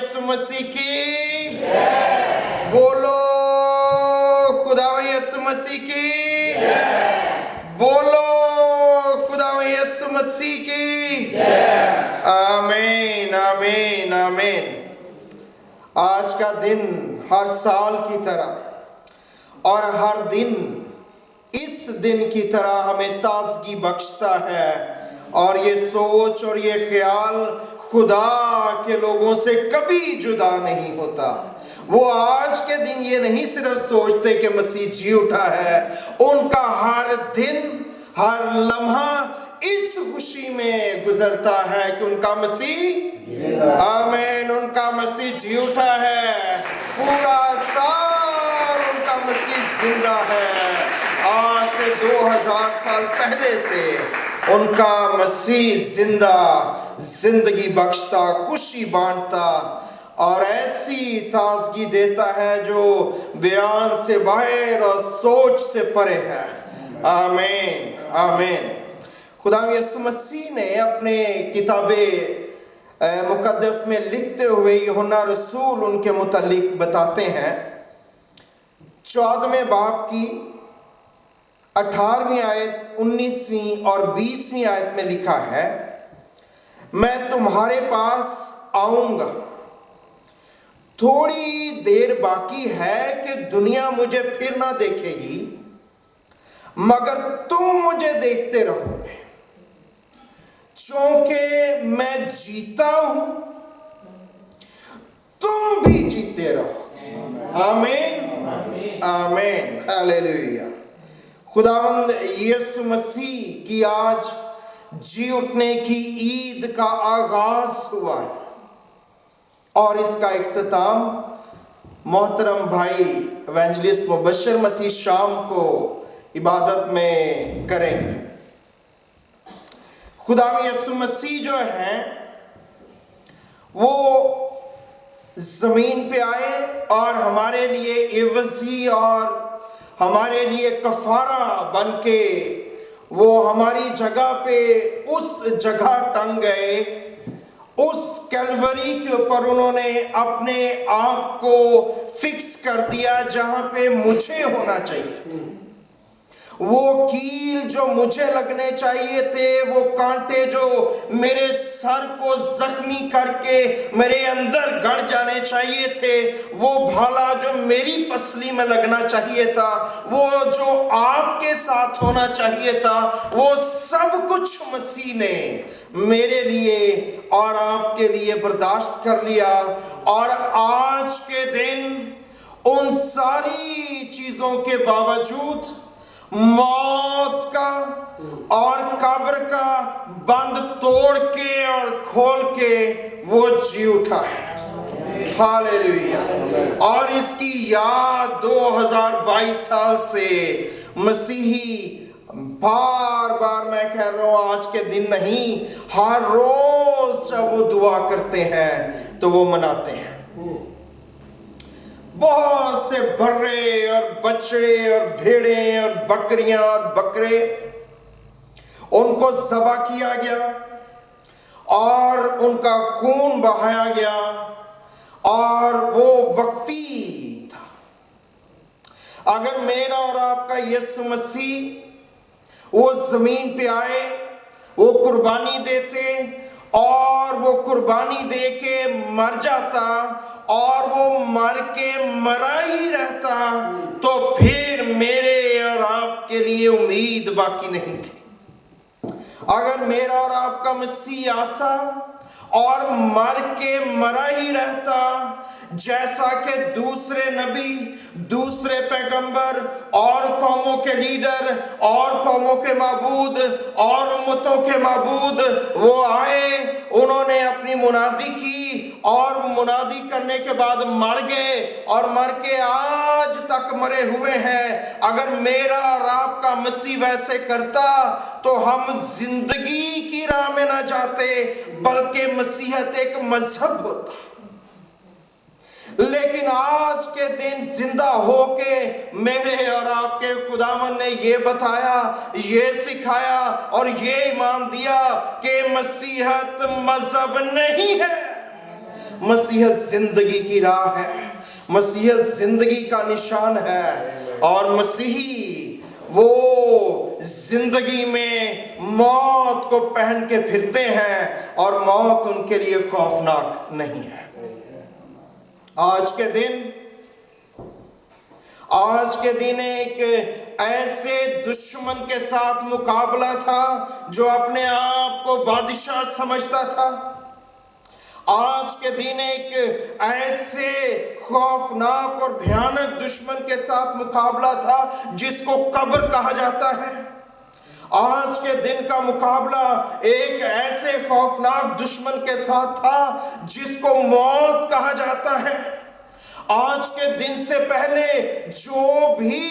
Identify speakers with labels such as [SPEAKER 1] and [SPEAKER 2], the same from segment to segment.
[SPEAKER 1] यीशु मसीह की बोलो, खुदावन यीशु मसीह की बोलो, खुदावन यीशु मसीह की आमीन आमीन आमीन। आज का दिन हर साल की तरह और हर दिन इस दिन की तरह हमें ताजगी बख्शता है, और ये सोच और ये ख्याल खुदा के लोगों से कभी जुदा नहीं होता। वो आज के दिन ये नहीं सिर्फ सोचते कि मसीह जी उठा है, उनका हर दिन हर लम्हा इस खुशी में गुजरता है कि उनका मसीह आमीन, उनका मसीह जी उठा है। पूरा साल उनका मसीह जिंदा है। आज से 2000 साल पहले से उनका मसीह जिंदा, जिंदगी बख्शता, खुशी बांटता और ऐसी ताजगी देता है जो बयान से बाहर और सोच से परे है। आमीन आमीन। खुदा यीशु मसीह ने अपने किताबे मुकद्दस में लिखते हुए यूहन्ना रसूल उनके मुतालिक बताते हैं। 14वें बाब की 18वीं आयत, 19वीं और 20वीं आयत में लिखा है, मैं तुम्हारे पास आऊंगा, थोड़ी देर बाकी है कि दुनिया मुझे फिर ना देखेगी, मगर तुम मुझे देखते रहोगे, क्योंकि मैं जीता हूं, तुम भी जीते रहोगे। आमीन आमीन हालेलुया। खुदावंद यीशु मसीह की आज जी उठने की ईद का आगाज हुआ है, और इसका इख्तिताम मोहतरम भाई इवेंजलिस्ट मुबशर मसीह शाम को इबादत में करेंगे। खुदा यीशु मसीह जो हैं वो जमीन पे आए और हमारे लिए एवजी और हमारे लिए कफारा बन के वो हमारी जगह पे उस जगह टंग गए। उस कैलवरी के ऊपर उन्होंने अपने आप को फिक्स कर दिया जहां पे मुझे होना चाहिए था। वो कील जो मुझे लगने चाहिए थे, वो कांटे जो मेरे सर को जख्मी करके मेरे अंदर गड़ जाने चाहिए थे, वो भाला जो मेरी पसली में लगना चाहिए था, वो जो आपके साथ होना चाहिए था, वो सब कुछ मसीह ने मेरे लिए और आपके लिए बर्दाश्त कर लिया। और आज के दिन उन सारी चीजों के बावजूद मौत का और कब्र का बंद तोड़ के और खोल के वो जी उठा है। हालेलुया। और इसकी याद 2022 साल से मसीही बार बार, मैं कह रहा हूं आज के दिन नहीं, हर रोज जब वो दुआ करते हैं तो वो मनाते हैं। बहुत से बर्रे और बछड़े और भेड़े और बकरियां और बकरे उनको ज़बह किया गया और उनका खून बहाया गया, और वो वक्ती था। अगर मेरा और आपका यीशु मसीह वो जमीन पे आए, वो कुर्बानी देते और वो कुर्बानी दे के मर जाता और वो मर के मरा ही रहता, तो फिर मेरे और आपके लिए उम्मीद बाकी नहीं थी। अगर मेरा और आपका मसीह आता और मर के मरा ही रहता, जैसा कि दूसरे नबी, दूसरे पैगंबर और कौमों के लीडर और कौमों के माबूद और उम्मतों के माबूद वो आए, उन्होंने अपनी मुनादी की और मुनादी करने के बाद मर गए और मर के आज तक मरे हुए हैं। अगर मेरा और आपका मसीह वैसे करता तो हम जिंदगी की राह में ना जाते, बल्कि मसीहत एक मजहब होता। लेकिन आज के दिन जिंदा होके मेरे और आपके खुदावन ने ये बताया, ये सिखाया और ये ईमान दिया कि मसीहत मजहब नहीं है, مسیحیت زندگی کی راہ ہے، مسیحیت زندگی کا نشان ہے، اور مسیحی وہ زندگی میں موت کو پہن کے پھرتے ہیں اور موت ان کے لیے خوفناک نہیں ہے۔ آج کے دن ایک ایسے دشمن کے ساتھ مقابلہ تھا جو اپنے آپ کو بادشاہ سمجھتا تھا۔ آج کے دن ایک ایسے خوفناک اور بھیانک دشمن کے ساتھ مقابلہ تھا جس کو قبر کہا جاتا ہے۔ آج کے دن کا مقابلہ ایک ایسے خوفناک دشمن کے ساتھ تھا جس کو موت کہا جاتا ہے۔ آج کے دن سے پہلے جو بھی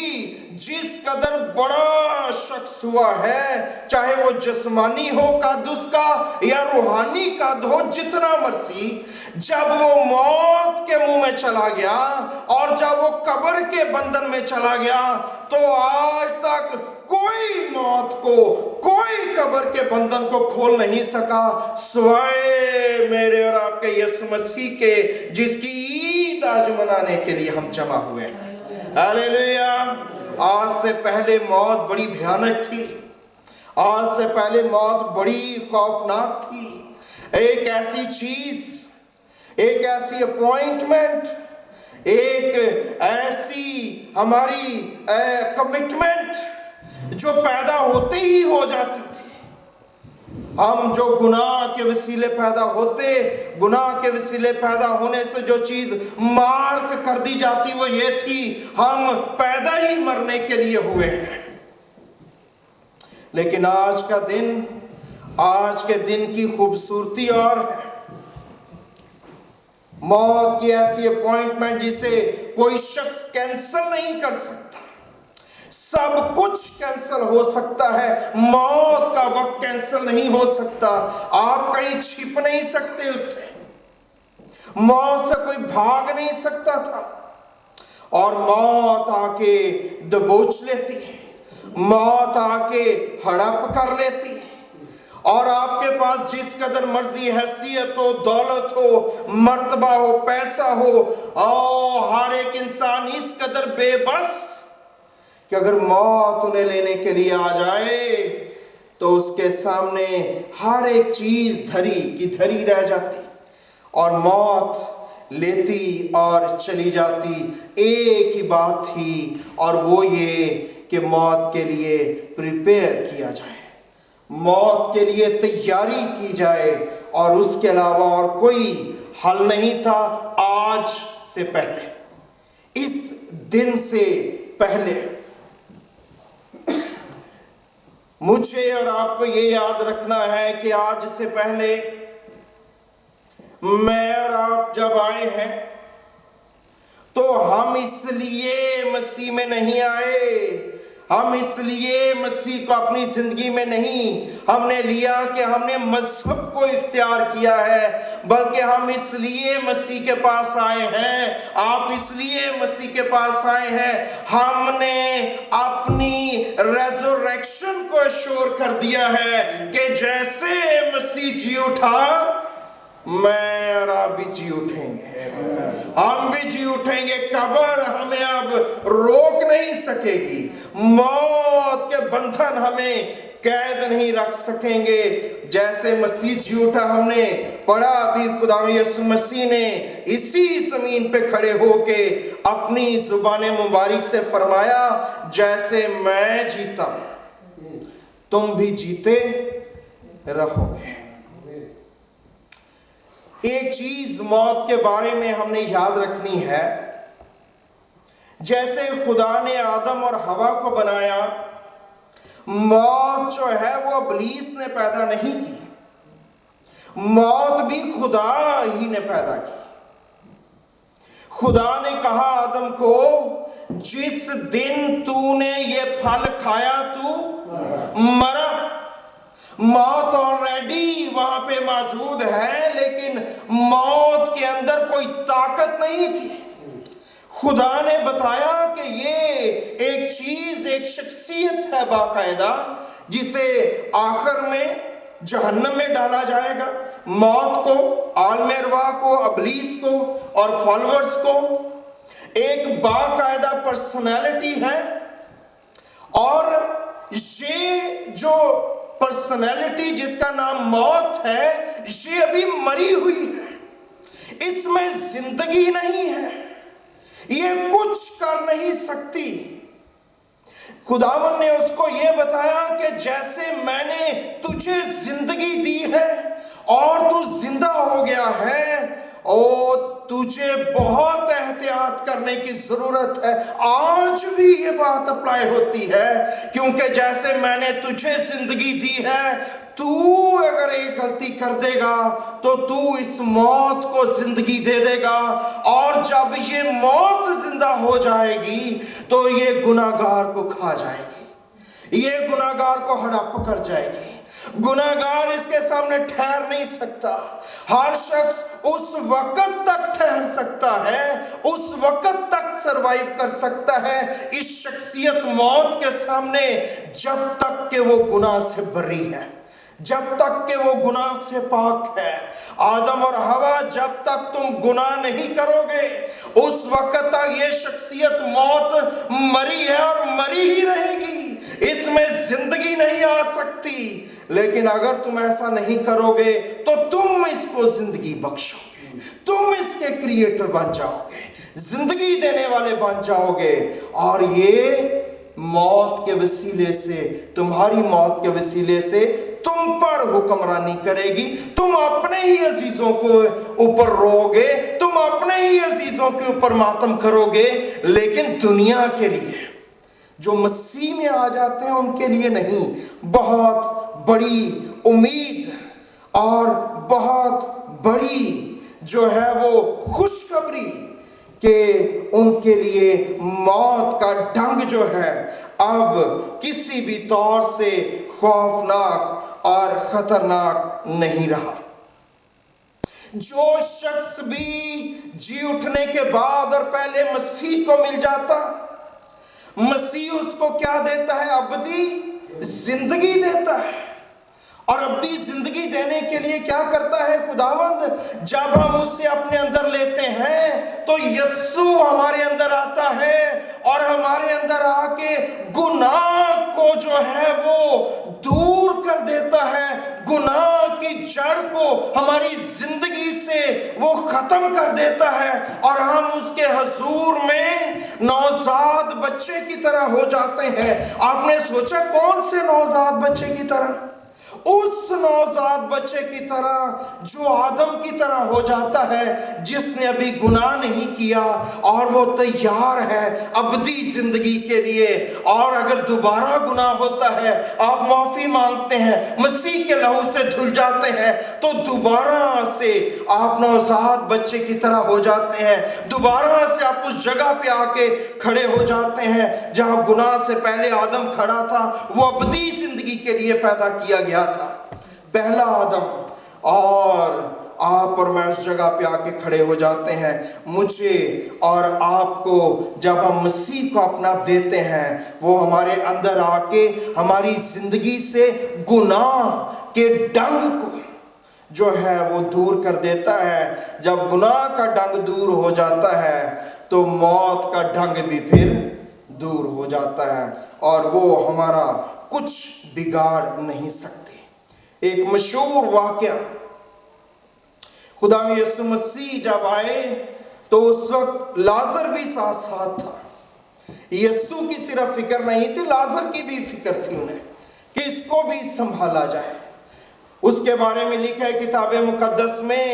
[SPEAKER 1] جس قدر بڑا شخص ہوا ہے، چاہے وہ جسمانی ہو قد اس کا یا روحانی قد ہو جتنا مرضی، جب وہ موت کے منہ میں چلا گیا اور جب وہ قبر کے بندھن میں چلا گیا، تو آج تک کوئی موت کو، کوئی قبر کے بندھن کو کھول نہیں سکا سوائے میرے اور آپ کے یسوع مسیح کے، جس کی عید آج منانے کے لیے ہم جمع ہوئے ہیں۔ ہاللیلویا۔ آج سے پہلے موت بڑی بھیانک تھی، آج سے پہلے موت بڑی خوفناک تھی۔ ایک ایسی چیز، ایک ایسی اپوائنٹمنٹ، ایک ایسی ہماری کمٹمنٹ جو پیدا ہوتے ہی ہو جاتی تھی۔ ہم جو گناہ کے وسیلے پیدا ہوتے، گناہ کے وسیلے پیدا ہونے سے جو چیز مارک کر دی جاتی وہ یہ تھی، ہم پیدا ہی مرنے کے لیے ہوئے ہیں۔ لیکن آج کا دن، آج کے دن کی خوبصورتی اور ہے، موت کی ایسی اپوائنٹمنٹ جسے کوئی شخص کینسل نہیں کر سکتا۔ سب کچھ کینسل ہو سکتا ہے، موت کا وقت کینسل نہیں ہو سکتا۔ آپ کہیں چھپ نہیں سکتے اس سے، موت سے کوئی بھاگ نہیں سکتا تھا، اور موت آ کے دبوچ لیتی، موت آ کے ہڑپ کر لیتی، اور آپ کے پاس جس قدر مرضی حیثیت ہو، دولت ہو، مرتبہ ہو، پیسہ ہو، اور ہر ایک انسان اس قدر بے بس کہ اگر موت انہیں لینے کے لیے آ جائے تو اس کے سامنے ہر ایک چیز دھری کی دھری رہ جاتی، اور موت لیتی اور چلی جاتی۔ ایک ہی بات تھی، اور وہ یہ کہ موت کے لیے پریپیئر کیا جائے، موت کے لیے تیاری کی جائے، اور اس کے علاوہ اور کوئی حل نہیں تھا۔ آج سے پہلے، اس دن سے پہلے مجھے اور آپ کو یہ یاد رکھنا ہے کہ آج سے پہلے میں اور آپ جب آئے ہیں تو ہم اس لیے مسیح میں نہیں آئے، ہم اس لیے مسیح کو اپنی زندگی میں نہیں ہم نے لیا کہ ہم نے مذہب کو اختیار کیا ہے، بلکہ ہم اس لیے مسیح کے پاس آئے ہیں، آپ اس لیے مسیح کے پاس آئے ہیں، ہم نے اپنی ریزوریکشن کو ایشور کر دیا ہے کہ جیسے مسیح جی اٹھا، میں اور آپ بھی جی اٹھیں گے، ہم بھی جی اٹھیں گے۔ قبر ہمیں اب روک نہیں سکے گی، موت کے بندھن ہمیں قید نہیں رکھ سکیں گے۔ جیسے مسیح جی اٹھا، ہم نے پڑھا ابھی، خدا یسوع مسیح نے اسی زمین پہ کھڑے ہو کے اپنی زبان مبارک سے فرمایا، جیسے میں جیتا ہوں تم بھی جیتے رہو گے۔ ایک چیز موت کے بارے میں ہم نے یاد رکھنی ہے، جیسے خدا نے آدم اور حوا کو بنایا، موت جو ہے وہ ابلیس نے پیدا نہیں کی، موت بھی خدا ہی نے پیدا کی۔ خدا نے کہا آدم کو، جس دن تو نے یہ پھل کھایا تو مرا۔ موت آلریڈی وہاں پہ موجود ہے، لیکن موت کے اندر کوئی طاقت نہیں تھی۔ خدا نے بتایا کہ یہ ایک چیز، ایک شخصیت ہے باقاعدہ، جسے آخر میں जहन्नम में डाला जाएगा। मौत को, आलम अरवाह को, अबलीस को और फॉलोअर्स को एक बाकायदा पर्सनैलिटी है, और ये जो पर्सनैलिटी जिसका नाम मौत है, ये अभी मरी हुई है, इसमें जिंदगी नहीं है, ये कुछ कर नहीं सकती। खुदावन ने उसको ये बताया कि जैसे मैंने तुझे जिंदगी दी है और तू जिंदा हो गया है, और तुझे बहुत एहतियात करने की जरूरत है। आज भी ये बात अप्लाई होती है, क्योंकि जैसे मैंने तुझे जिंदगी दी है, तू अगर एक गलती कर देगा तो तू इस मौत को जिंदगी दे देगा, और जब ये मौत जिंदा हो जाएगी तो ये गुनाहगार को खा जाएगी, ये गुनाहगार को हड़प कर जाएगी। गुनाहगार इसके सामने ठहर नहीं सकता। हर शख्स उस वक्त तक ठहर सकता है, उस वक्त तक सरवाइव कर सकता है इस शख्सियत मौत के सामने, जब तक कि वो गुनाह से बरी है, जब तक कि वो गुनाह से पाक है। आदम और हवा, जब तक तुम गुनाह नहीं करोगे उस वक्त तक ये शख्सियत मौत मरी है और मरी ही रहेगी, इसमें जिंदगी नहीं आ सकती। लेकिन अगर तुम ऐसा नहीं करोगे तो तुम इसको जिंदगी बख्शोगे, तुम इसके क्रिएटर बन जाओगे, जिंदगी देने वाले बन जाओगे, और ये मौत के वसीले से, तुम्हारी मौत के वसीले से तुम पर हुक्मरानी करेगी। तुम अपने ही अजीजों को ऊपर रोओगे, तुम अपने ही अजीजों के ऊपर मातम करोगे, लेकिन दुनिया के लिए, जो मसीह में आ जाते हैं उनके लिए नहीं। बहुत बड़ी उम्मीद और बहुत बड़ी जो है वो खुशखबरी कि उनके लिए मौत का डंग जो है अब किसी भी तौर से खौफनाक और खतरनाक नहीं रहा। जो शख्स भी जी उठने के बाद और पहले मसीह को मिल जाता, मसीह उसको क्या देता है? अबदी जिंदगी देता है। और अबदी जिंदगी देने के लिए क्या करता है खुदावंद? जब हम उससे अपने अंदर लेते हैं तो यीशु हमारे अंदर आता है और हमारे अंदर आके गुनाह को जो है वो दूर कर देता है। गुनाह की जड़ को हमारी जिंदगी से वो खत्म कर देता है और हम उसके हुजूर में नौजाद बच्चे की तरह हो जाते हैं। आपने सोचा कौन से नौजाद बच्चे की तरह? उस नौजाद बच्चे की तरह जो आदम की तरह हो जाता है, जिसने अभी गुनाह नहीं किया और वो तैयार है अबदी जिंदगी के लिए। और अगर दोबारा गुनाह होता है, आप माफी मांगते हैं, मसीह के लहू से धुल जाते हैं, तो दोबारा से आप नौजाद बच्चे की तरह हो जाते हैं। दोबारा से आप उस जगह पे आके खड़े हो जाते हैं जहां गुनाह से पहले आदम खड़ा था। वो अबदी जिंदगी के लिए पैदा किया गया था, पहला आदम। और आप और मैं उस जगह पे आके खड़े हो जाते हैं। मुझे और आपको जब हम मसीह को अपना देते हैं, वो हमारे अंदर आके हमारी जिंदगी से गुनाह के डंग को जो है वो दूर कर देता है। जब गुनाह का डंग दूर हो जाता है तो मौत का डंग भी फिर दूर हो जाता है और वो हमारा कुछ बिगाड़ नहीं सकते। एक मशहूर वाकया, खुदा यीशु मसीह जब आए तो उस वक्त लाजर भी साथ साथ था। यीशु की सिर्फ फिक्र नहीं थी, लाजर की भी फिक्र थी उन्हें कि इसको भी संभाला जाए। उसके बारे में लिखा है किताब मुकद्दस में,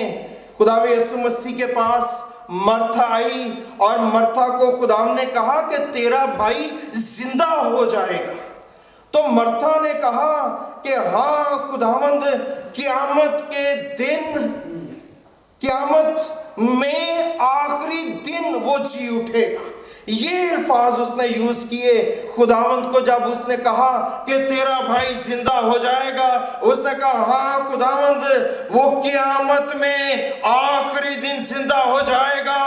[SPEAKER 1] खुदा यीशु मसीह के पास मर्था आई और मर्था को खुदा ने कहा कि तेरा भाई जिंदा हो जाएगा। तो मर्था ने कहा कि हाँ खुदावंद, क़यामत के दिन, क़यामत में आखिरी दिन वो जी उठेगा। یہ الفاظ اس نے یوز کیے خداوند کو جب اس نے کہا کہ تیرا بھائی زندہ ہو جائے گا. اس نے کہا ہاں خداوند وہ قیامت میں آخری دن زندہ ہو جائے گا.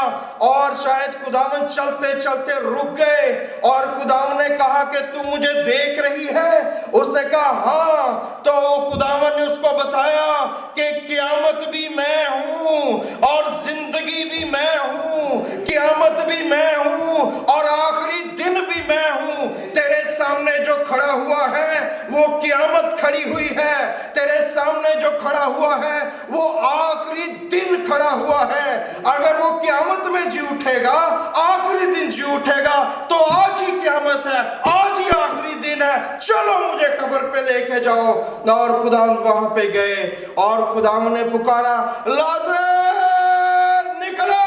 [SPEAKER 1] اور شاید خداوند چلتے چلتے رک گئے اور خداوند نے کہا کہ تو مجھے دیکھ رہی ہے؟ اس نے کہا ہاں. تو خداوند نے اس کو بتایا کہ قیامت بھی میں ہوں اور زندگی بھی میں ہوں، قیامت بھی میں ہوں اور آخری دن بھی میں ہوں. تیرے سامنے جو کھڑا ہوا ہے وہ قیامت کھڑی ہوئی ہے، تیرے سامنے جو کھڑا ہوا ہے وہ آخری دن کھڑا ہوا ہے. اگر وہ قیامت میں جی اٹھے گا، آخری دن جی اٹھے گا، تو آج ہی قیامت ہے، آج ہی آخری دن ہے، چلو مجھے قبر پہ لے کے جاؤ. اور خداوند وہاں پہ گئے اور خداوند نے پکارا لازر نکلا.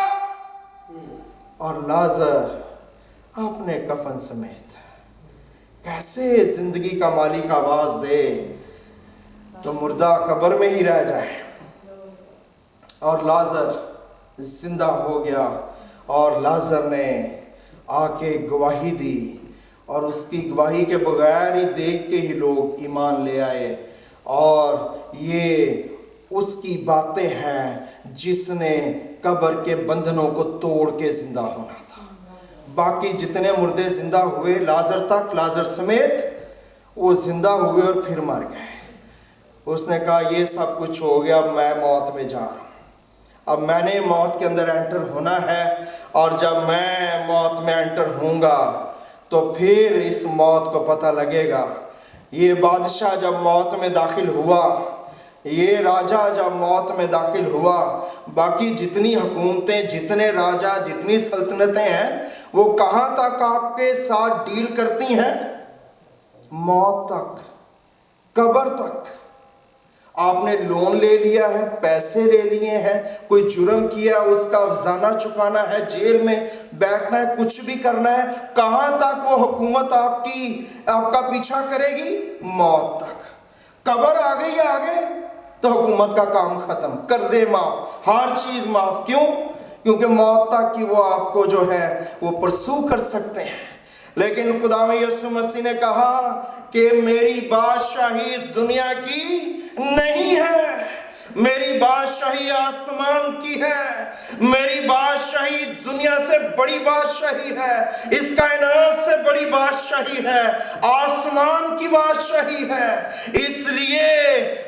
[SPEAKER 1] اور لازر اپنے کفن سمیت کیسے زندگی کا مالک آواز دے تو مردہ قبر میں ہی رہ جائے. اور لازر زندہ ہو گیا اور لازر نے آ کے گواہی دی اور اس کی گواہی کے بغیر ہی دیکھ کے ہی لوگ ایمان لے آئے. اور یہ اس کی باتیں ہیں جس نے قبر کے بندھنوں کو توڑ کے زندہ ہونا تھا. باقی جتنے مردے زندہ ہوئے لازر تک، لازر سمیت، وہ زندہ ہوئے اور پھر مر گئے. اس نے کہا یہ سب کچھ ہو گیا، اب میں موت میں جا رہا ہوں، اب میں نے موت کے اندر انٹر ہونا ہے. اور جب میں موت میں انٹر ہوں گا تو پھر اس موت کو پتہ لگے گا. یہ بادشاہ جب موت میں داخل ہوا، یہ راجہ جب موت میں داخل ہوا، باقی جتنی حکومتیں، جتنے راجہ، جتنی سلطنتیں ہیں وہ کہاں تک آپ کے ساتھ ڈیل کرتی ہیں؟ موت تک، قبر تک. آپ نے لون لے لیا ہے، پیسے لے لیے ہیں، کوئی جرم کیا، اس کا افزانہ چکانا ہے، جیل میں بیٹھنا ہے، کچھ بھی کرنا ہے، کہاں تک وہ حکومت آپ کا پیچھا کرے گی؟ موت تک. قبر آ گئی آگے تو حکومت کا کام ختم، قرضے معاف، ہر چیز معاف. کیوں؟ کیونکہ موت تک کی وہ آپ کو جو ہے وہ پرسو کر سکتے ہیں. لیکن خداوند یسوع مسیح نے کہا کہ میری بادشاہی اس دنیا کی نہیں ہے، میری بادشاہی آسمان کی ہے، میری بادشاہی دنیا سے بڑی بادشاہی ہے، اس کائنات سے بڑی بادشاہی ہے، آسمان کی بادشاہی ہے. اس لیے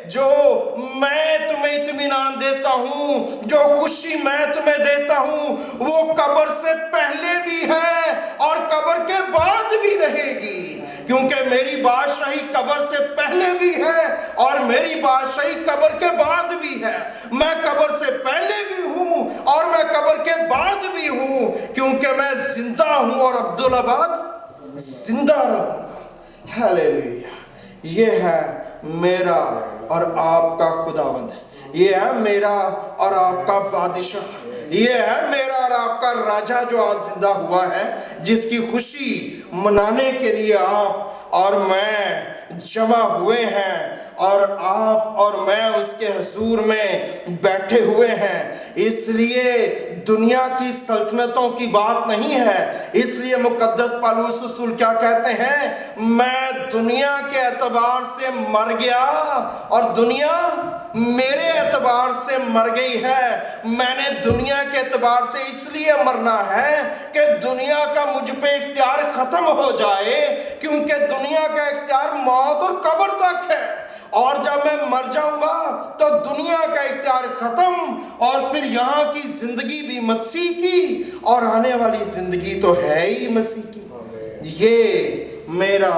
[SPEAKER 1] جو میں تمہیں اطمینان دیتا ہوں، جو خوشی میں تمہیں دیتا ہوں، وہ قبر سے پہلے بھی ہے اور قبر کے بعد بھی رہے گی. کیونکہ میری بادشاہی قبر سے پہلے بھی ہے اور میری بادشاہی قبر کے بعد بھی ہے. میں قبر سے پہلے بھی ہوں اور میں قبر کے بعد بھی ہوں، کیونکہ میں زندہ ہوں اور عبدالآباد زندہ رہوں گا. ہیلیلویا. یہ ہے میرا اور آپ کا خداوند، یہ ہے میرا اور آپ کا بادشاہ، یہ ہے میرا اور آپ کا راجہ جو آج زندہ ہوا ہے، جس کی خوشی منانے کے لیے آپ اور میں جمع ہوئے ہیں اور آپ اور میں اس کے حضور میں بیٹھے ہوئے ہیں. اس لیے دنیا کی سلطنتوں کی بات نہیں ہے. اس لیے مقدس پالوس رسول کیا کہتے ہیں؟ میں دنیا کے اعتبار سے مر گیا اور دنیا میرے اعتبار سے مر گئی ہے. میں نے دنیا کے اعتبار سے اس لیے مرنا ہے کہ دنیا کا مجھ پہ اختیار ختم ہو جائے، کیونکہ دنیا کا اختیار موت اور قبر تک ہے. اور جب میں مر جاؤں گا تو دنیا کا اختیار ختم، اور پھر یہاں کی زندگی بھی مسیح کی اور آنے والی زندگی تو ہے ہی مسیح کی. یہ میرا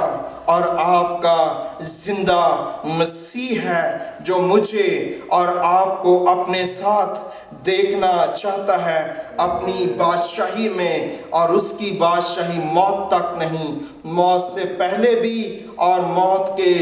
[SPEAKER 1] اور آپ کا زندہ مسیح ہے جو مجھے اور آپ کو اپنے ساتھ دیکھنا چاہتا ہے اپنی بادشاہی میں. اور اس کی بادشاہی موت تک نہیں، موت سے پہلے بھی اور موت کے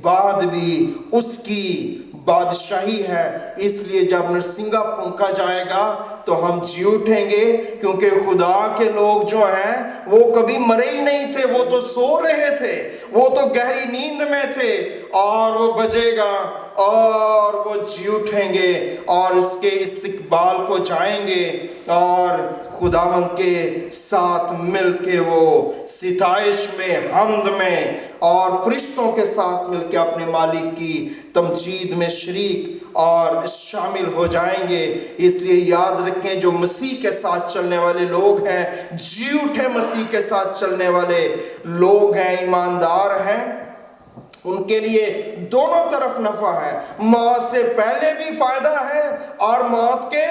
[SPEAKER 1] بعد بھی اس کی بادشاہی ہے. اس لیے جب نرسنگا پھونکا جائے گا تو ہم جی اٹھیں گے، کیونکہ خدا کے لوگ جو ہیں وہ کبھی مرے ہی نہیں تھے، وہ تو سو رہے تھے، وہ تو گہری نیند میں تھے. और वो बजेगा और वो जी उठेंगे और इसके इस्तकबाल को जाएंगे और खुदावंद के साथ मिलके वो सिताइश में, हम्द में और फरिश्तों के साथ मिलके अपने मालिक की तमजीद में शरीक और शामिल हो जाएंगे। इसलिए याद रखें, जो मसीह के साथ चलने वाले लोग हैं, जी उठे मसीह के साथ चलने वाले लोग हैं, ईमानदार हैं, उनके लिए दोनों तरफ नफा है। मौत से पहले भी फायदा है और मौत के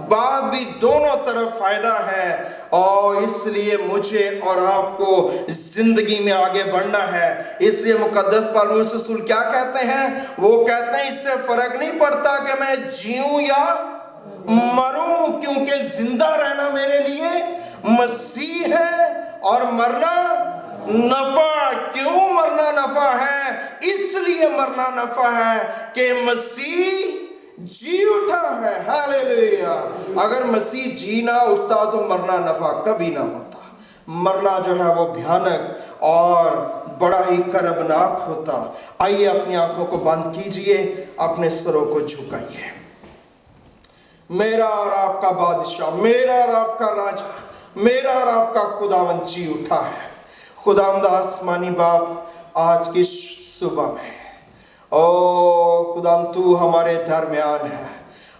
[SPEAKER 1] बाद भी दोनों तरफ फायदा है। और इसलिए मुझे और आपको जिंदगी में आगे बढ़ना है। इसलिए मुकद्दस पौलुस रसूल क्या कहते हैं? वो कहते हैं इससे फर्क नहीं पड़ता कि मैं जीऊं या मरूं, क्योंकि जिंदा रहना मेरे लिए मसीह है और मरना नफा। क्यों मरना नफा है? इसलिए मरना नफा है कि मसीह जी उठा है। हालेलुया। अगर मसीह जी ना उठता तो मरना नफा कभी ना होता। मरना जो है वो भयानक और बड़ा ही कर्बनाक होता। आइए अपनी आंखों को बंद कीजिए, अपने सरों को झुकाइए। मेरा और आपका बादशाह, मेरा और आपका राजा, मेरा और आपका खुदावंद जी उठा है। खुदावंद आसमानी बाप, आज की सुबह में ओ खुदावंद, तू हमारे दरमियान है।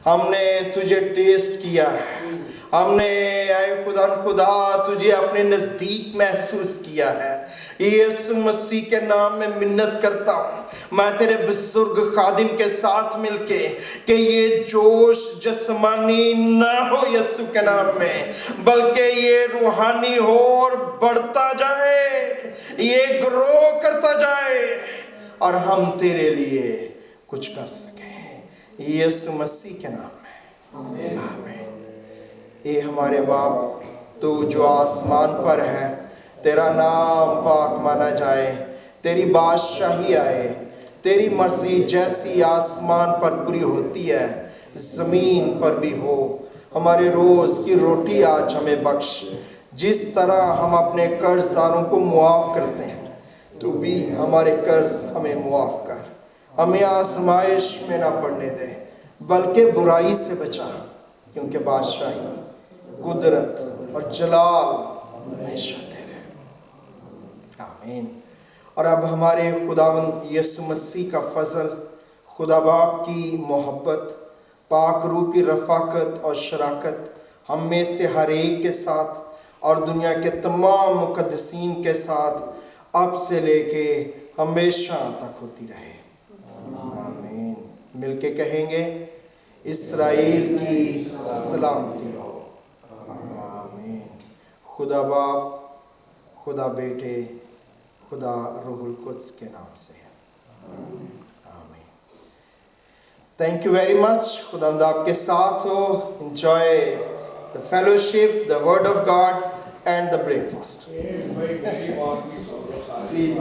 [SPEAKER 1] हमने तुझे टेस्ट किया है, हमने आए खुदा तुझे अपने नज़दीक महसूस किया है। यीशु मसीह के नाम में मिन्नत करता हूँ मैं तेरे बुजुर्ग खादिम के साथ मिलके कि ये जोश जिस्मानी ना हो यीशु के नाम में, बल्कि ये रूहानी हो और बढ़ता जाए, ये ग्रो करता जाए और हम तेरे लिए कुछ कर सकें यीशु मसीह के नाम में, आमीन। ये हमारे बाप, तू जो आसमान पर है, तेरा नाम पाक माना जाए, तेरी बादशाही आए, तेरी मर्जी जैसी आसमान पर पूरी होती है ज़मीन पर भी हो। हमारे रोज़ की रोटी आज हमें बख्श। जिस तरह हम अपने कर्जदारों को मुआफ़ करते हैं, तू भी हमारे कर्ज हमें मुआफ़ कर। हमें आजमाइश में ना पड़ने दे, बल्कि बुराई से बचा, क्योंकि बादशाही, कुदरत और जलाल हमेशा तेरे। आमीन। और अब हमारे खुदावंद यीशु मसीह का फजल, खुदा बाप की मोहब्बत, पाक रूह की रफ़ाकत और शराकत हम में से हर एक के साथ और दुनिया के तमाम मुक़द्दसीन के साथ अब से लेके हमेशा तक होती रहे। आमीन। मिलके कहेंगे, इस्राएल की सलामती हो। आमीन। खुदा बाप, खुदा बेटे, खुदा रूहुल कुद्स के नाम से। आमीन। Thank you very much. खुदा आपके साथ हो। Enjoy the fellowship, the word of God and the breakfast. Please.